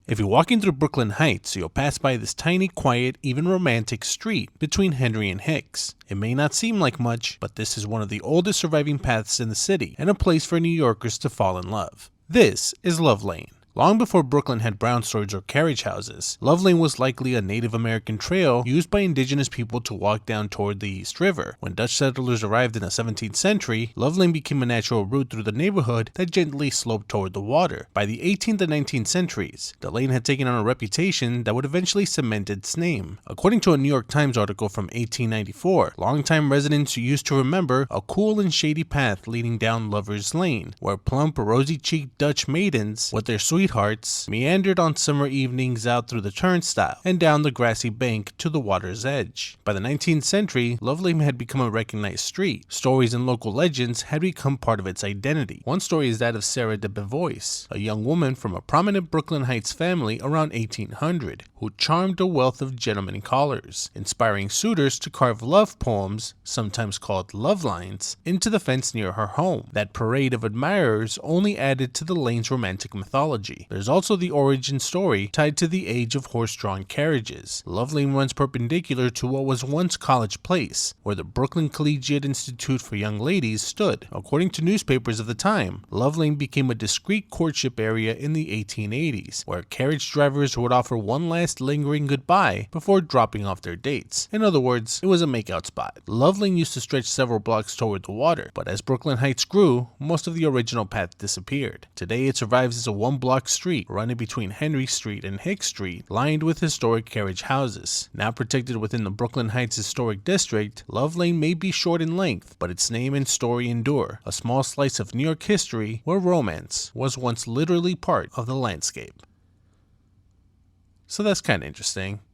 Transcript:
If you're walking through Brooklyn Heights, you'll pass by this tiny, quiet, even romantic street between Henry and Hicks. It may not seem like much, but this is one of the oldest surviving paths in the city, and a place for New Yorkers to fall in love. This is Love Lane. Long before Brooklyn had brownstones or carriage houses, Love Lane was likely a Native American trail used by Indigenous people to walk down toward the East River. When Dutch settlers arrived in the 17th century, Love Lane became a natural route through the neighborhood that gently sloped toward the water. By the 18th and 19th centuries, the lane had taken on a reputation that would eventually cement its name. According to a New York Times article from 1894, longtime residents used to remember a cool and shady path leading down Lover's Lane, where plump, rosy-cheeked Dutch maidens with their sweethearts meandered on summer evenings out through the turnstile and down the grassy bank to the water's edge. By the 19th century, Love Lane had become a recognized street. Stories and local legends had become part of its identity. One story is that of Sarah de Bevois, a young woman from a prominent Brooklyn Heights family around 1800, who charmed a wealth of gentlemen callers, inspiring suitors to carve love poems, sometimes called love lines, into the fence near her home. That parade of admirers only added to the lane's romantic mythology. There's also the origin story tied to the age of horse-drawn carriages. Love Lane runs perpendicular to what was once College Place, where the Brooklyn Collegiate Institute for Young Ladies stood. According to newspapers of the time, Love Lane became a discreet courtship area in the 1880s, where carriage drivers would offer one last lingering goodbye before dropping off their dates. In other words, it was a makeout spot. Love Lane used to stretch several blocks toward the water, but as Brooklyn Heights grew, most of the original path disappeared. Today it survives as a one-block street running between Henry Street and Hicks Street, lined with historic carriage houses. Now protected within the Brooklyn Heights Historic District, Love Lane may be short in length, but its name and story endure, a small slice of New York history where romance was once literally part of the landscape. So that's kind of interesting.